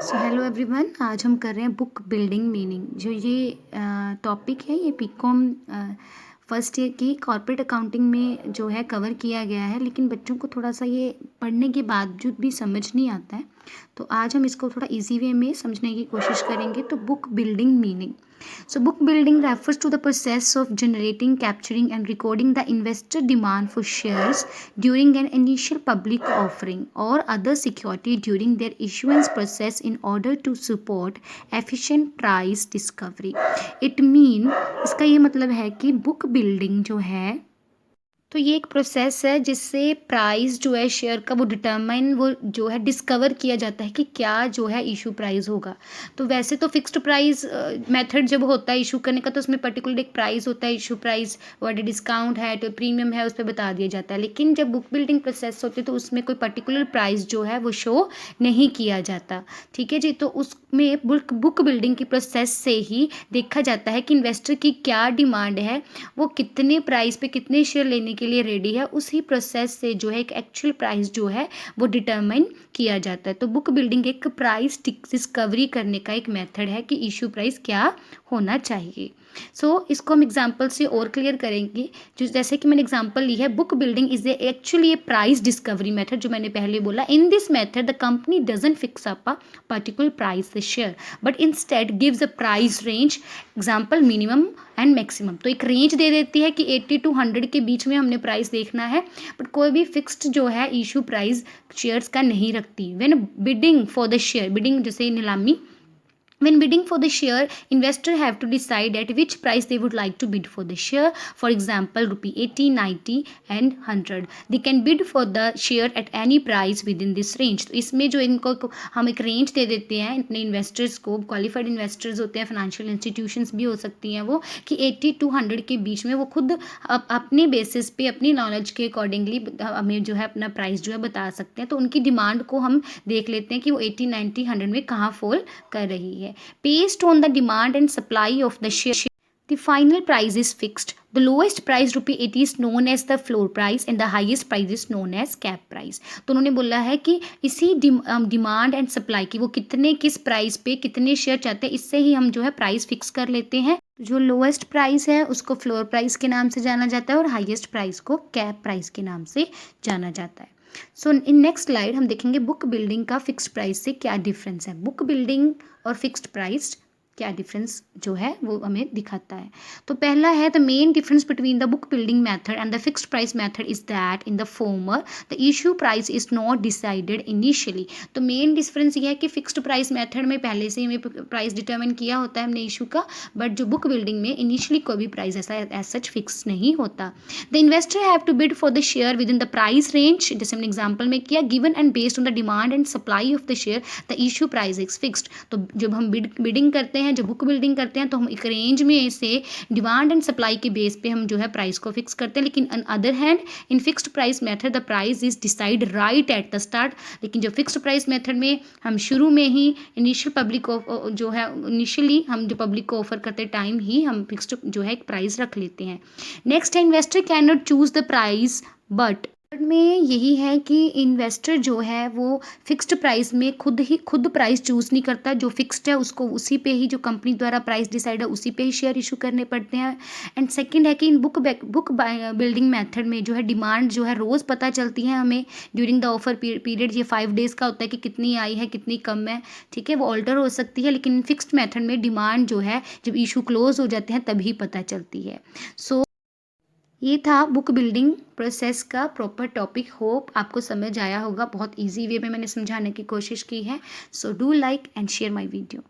So hello everyone, आज हम कर रहे हैं बुक बिल्डिंग मीनिंग। जो ये टॉपिक है ये बीकॉम फर्स्ट ईयर की कॉर्पोरेट अकाउंटिंग में जो है कवर किया गया है, लेकिन बच्चों को थोड़ा सा ये पढ़ने के बावजूद भी समझ नहीं आता है। तो आज हम इसको थोड़ा इजी वे में समझने की कोशिश करेंगे। तो book building meaning, so book building refers to the process of generating, capturing and recording the investor demand for shares during an initial public offering or other security during their issuance process in order to support efficient price discovery. It mean, इसका ये मतलब है कि book building जो है तो ये एक प्रोसेस है जिससे प्राइस जो है शेयर का वो डिटरमाइन वो जो है डिस्कवर किया जाता है कि क्या जो है इशू प्राइस होगा। तो वैसे तो फिक्स्ड प्राइस मेथड जब होता है इशू करने का, तो उसमें पर्टिकुलर एक प्राइस होता है, इशू प्राइस, व्हाट डिस्काउंट है, तो प्रीमियम है, उस पर बता दिया जाता है। लेकिन जब बुक बिल्डिंग प्रोसेस होती है तो उसमें कोई पर्टिकुलर प्राइस जो है वो शो नहीं किया जाता। ठीक है जी। तो उसमें बुक बिल्डिंग की प्रोसेस से ही देखा जाता है कि इन्वेस्टर की क्या डिमांड है, वो कितने प्राइस पे कितने शेयर लेने के लिए रेडी है। उसी प्रोसेस से जो है एक एक्चुअल प्राइस जो है वो डिटरमाइन किया जाता है। तो बुक बिल्डिंग एक प्राइस डिस्कवरी करने का एक मेथड है कि इशू प्राइस क्या होना चाहिए। इसको हम एग्जांपल से और क्लियर करेंगे। जो जैसे कि मैंने एग्जांपल ली है, book building is actually A price discovery method, जो मैंने पहले बोला। In this method the company doesn't fix up a particular price the share but instead gives a price range, example minimum and maximum. तो एक range दे देती है कि 80 to 100 के बीच में हमने प्राइस देखना है, बट कोई भी फिक्स्ड जो है इशू प्राइस शेयर्स का नहीं रखती। When bidding for the share, bidding जैसे नीलामी, when bidding for the share, investor have to decide at which price they would like to bid for the share. For example, rupee 80, 90 and 100. They can bid for the share at any price within this range. तो इसमें जो इनको हम एक range दे देते हैं अपने investors को, क्वालिफाइड इन्वेस्टर्स होते हैं, फाइनेंशियल इंस्टीट्यूशंस भी हो सकती हैं वो, कि 80 to 100 के बीच में वो खुद अपने बेसिस पे अपनी नॉलेज के अकॉर्डिंगली हमें जो है अपना प्राइस जो है बता सकते हैं। तो उनकी डिमांड को हम देख लेते हैं कि वो 80, 90, 100 में कहाँ फॉल कर रही है। Based on the demand and supply of the share, the final price is fixed. The lowest price rupee 80 is known as the floor price and the highest price is known as cap price. तो उन्होंने बोला है कि इसी demand and supply की, वो कितने किस प्राइस पे कितने शेयर चाहते हैं, इससे ही हम जो है प्राइस फिक्स कर लेते हैं। जो लोएस्ट प्राइस है उसको फ्लोर प्राइस के नाम से जाना जाता है और हाईएस्ट प्राइस को कैप प्राइस के नाम से जाना जाता है। इन नेक्स्ट स्लाइड हम देखेंगे बुक बिल्डिंग का फिक्स्ड प्राइस से क्या डिफरेंस है। बुक बिल्डिंग और फिक्स्ड प्राइस क्या डिफरेंस जो है वो हमें दिखाता है। तो पहला है the main difference between the book building method and the fixed price method is that in the former the issue price is not decided initially. तो मेन डिफरेंस ये है कि फिक्स्ड प्राइस मेथड में पहले से ही हमें प्राइस डिटरमाइन किया होता है हमने इशू का, बट जो बुक बिल्डिंग में इनिशियली कोई भी प्राइस ऐसा एज सच फिक्स नहीं होता। The investor have to bid for the share within the price range, जैसे हमने एग्जाम्पल में किया, given and based on the demand and supply of the share the issue price is fixed. तो जब हम bidding करते हैं, जब बुक बिल्डिंग करते हैं, तो हम एक रेंज में से डिमांड एंड सप्लाई के बेस पे हम जो है प्राइस को फिक्स करते हैं। लेकिन on other hand in fixed price method the price is decide right at the start. लेकिन जो फिक्स्ड प्राइस मेथड में हम शुरू में ही इनिशियल पब्लिक जो है इनिशियली हम जो पब्लिक को ऑफर करते टाइम ही हम फिक्स्ड जो है एक प्राइस रख लेते हैं। नेक्स्ट है investor can not choose the price but में यही है कि इन्वेस्टर जो है वो फिक्स्ड प्राइस में खुद प्राइस चूज़ नहीं करता। जो फिक्स्ड है उसको उसी पे ही, जो कंपनी द्वारा प्राइस डिसाइड है उसी पे ही शेयर इशू करने पड़ते हैं। एंड सेकंड है कि इन बुक बिल्डिंग मेथड में जो है डिमांड जो है रोज़ पता चलती है हमें ड्यूरिंग द ऑफर पीरियड। ये 5 डेज़ का होता है कि कितनी आई है कितनी कम है, ठीक है, वो ऑल्टर हो सकती है। लेकिन फिक्स्ड मेथड में डिमांड जो है जब इशू क्लोज हो जाते हैं तभी पता चलती है। ये था बुक बिल्डिंग प्रोसेस का प्रॉपर टॉपिक। होप आपको समझ आया होगा। बहुत इजी वे में मैंने समझाने की कोशिश की है। So do like and share my video.